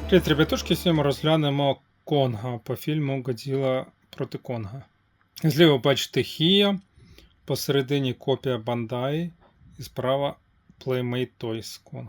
Привіт, ребятушки, сьогодні ми розглянемо Конга по фільму Годзілла проти Конга. Зліва бачите Хія, посередині копія Bandai і справа Playmate Toys Kong.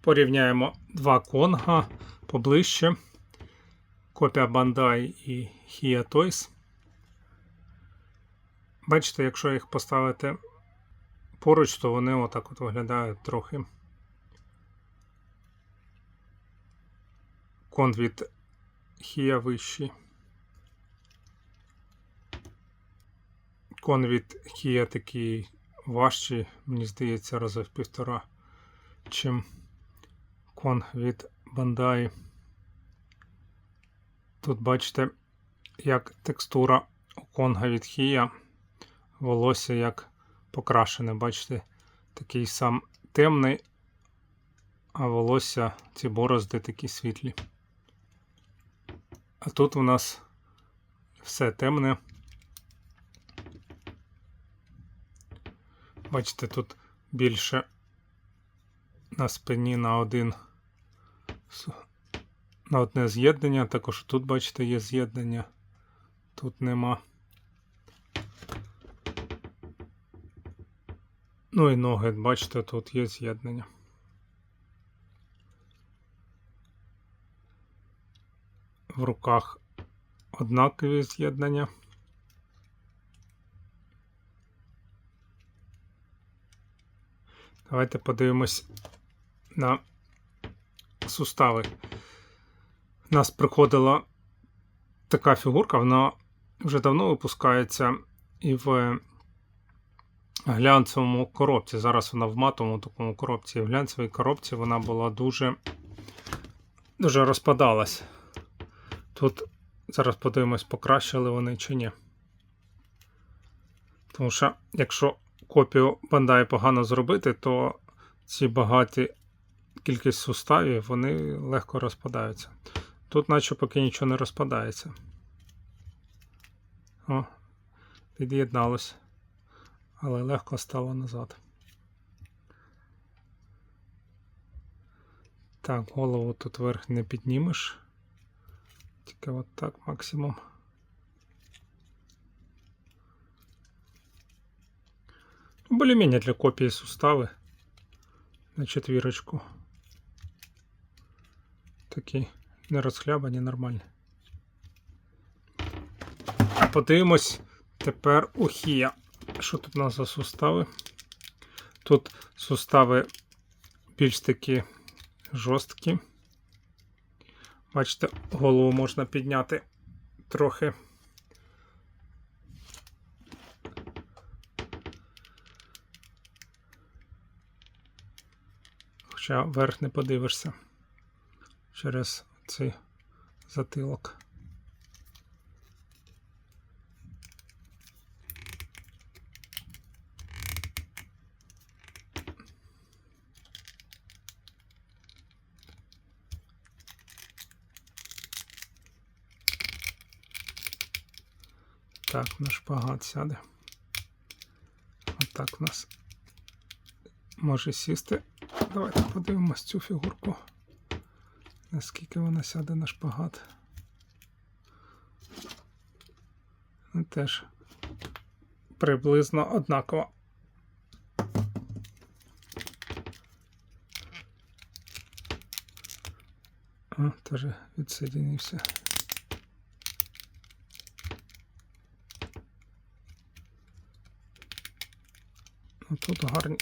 Порівняємо два Конга поближче. Копія Bandai і Hia Toys. Бачите, якщо їх поставити поруч, то вони отак от виглядають трохи. Кон від Hia вищий. Кон від Hia такий важчий, мені здається, рази в 1,5, чим кон від Bandai. Тут бачите, як текстура у Конга від Hia, волосся як покрашене. Бачите, такий сам темний, а волосся, ці борозди такі світлі. А тут у нас все темне. Бачите, тут більше на спині на одне з'єднання. Також тут, бачите, є з'єднання. Тут нема. Ну і ноги, бачите, тут є з'єднання. В руках однакові з'єднання. Давайте подивимось на сустави. У нас приходила така фігурка, вона вже давно випускається і в глянцевому коробці. Зараз вона в матовому такому коробці. І в глянцевій коробці вона була дуже розпадалась. Тут зараз подивимось, покращили вони чи ні. Тому що, якщо копію Bandai погано зробити, то ці багаті кількість суставів, вони легко розпадаються. Тут наче поки нічого не розпадається. О, під'єдналось. Але легко стало назад. Так, голову тут вверх не піднімеш. Тільки от так максимум. Более-менее для копії сустави на 4. Такі не розхлябані, нормальні. Подивимось тепер у Hia. Що тут у нас за сустави? Тут сустави більш такі жорсткі. Бачите, голову можна підняти трохи. Хоча вверх не подивишся через цей затилок. Так, на шпагат сяде. Отак у нас може сісти. Давайте подивимось цю фігурку. Наскільки вона сяде на шпагат. Теж приблизно однаково. Теж відсоєдинився. Тут гарні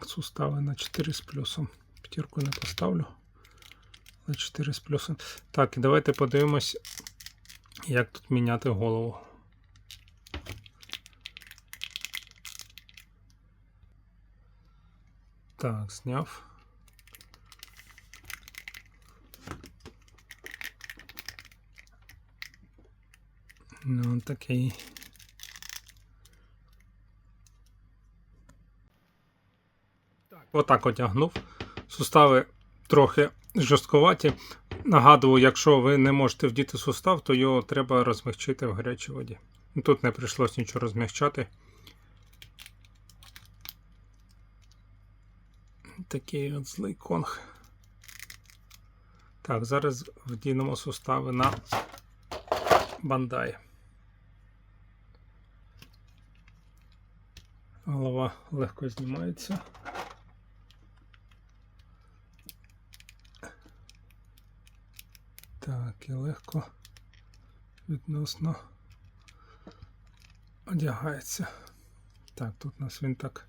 сустави на 4 з плюсом. П'ятірку не поставлю. Але 4 з плюсом. Так, і давайте подивимось, як тут міняти голову. Так, зняв. Ну, такий. Так, отак одягнув. Сустави трохи жорсткуваті. Нагадую, якщо ви не можете вдіти сустав, то його треба розмягчити в гарячій воді. Тут не прийшлось нічого розмягчати. Такий от злий конг. Так, зараз вдінемо сустави на Бандай. Голова легко знімається. Так, і легко відносно одягається. Так, тут у нас він так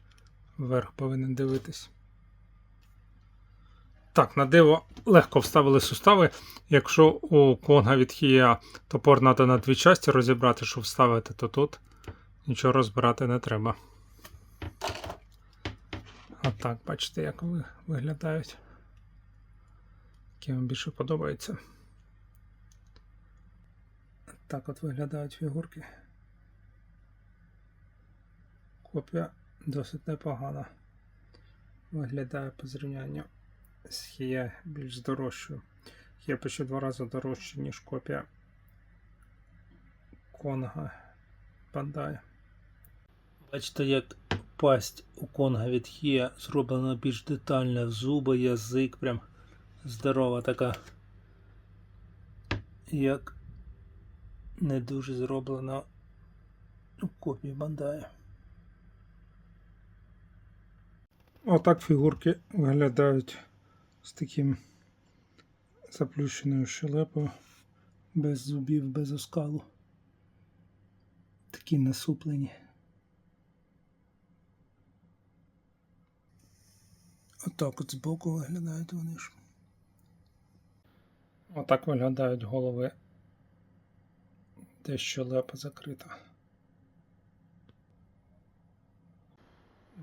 вверх повинен дивитись. Так, на диво легко вставили сустави. Якщо у конга від Хія топор треба на дві частини розібрати, щоб вставити, то тут нічого розбирати не треба. А так, бачите, як виглядають. Які вам більше подобаються. Так от виглядають фігурки. Копія досить непогана. Виглядає по зрівнянню з Хія більш дорожчою. Хія почти 2 рази дорожче, ніж копія конга Бандай. Бачите, як пасть у конга від Хія зроблена більш детально. Зуби, язик, прям здорова така. Як не дуже зроблена у копії Бандая. Отак фігурки виглядають з таким заплющеною щелепою, без зубів, без оскалу. Такі насуплені. Отак от збоку виглядають вони ж. Отак виглядають голови, де щелепа закрита.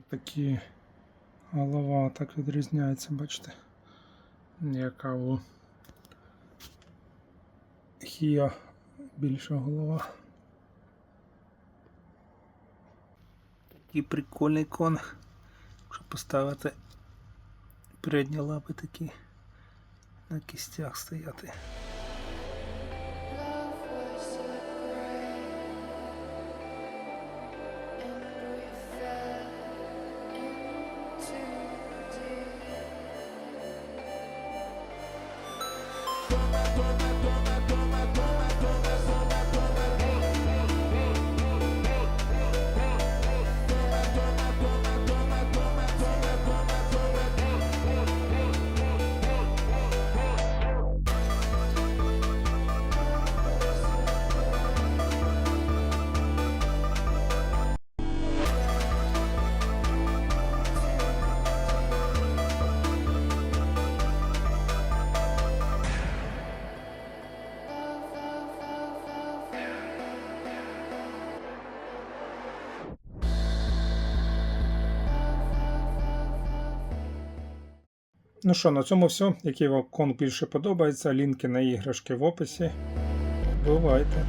Такі голова так відрізняється, бачите, яка у Хія більша голова. Такий прикольний конг, якщо поставити передні лапи такі на кістях стояти. Ну що, на цьому все. Який вам конг більше подобається, лінки на іграшки в описі. Бувайте!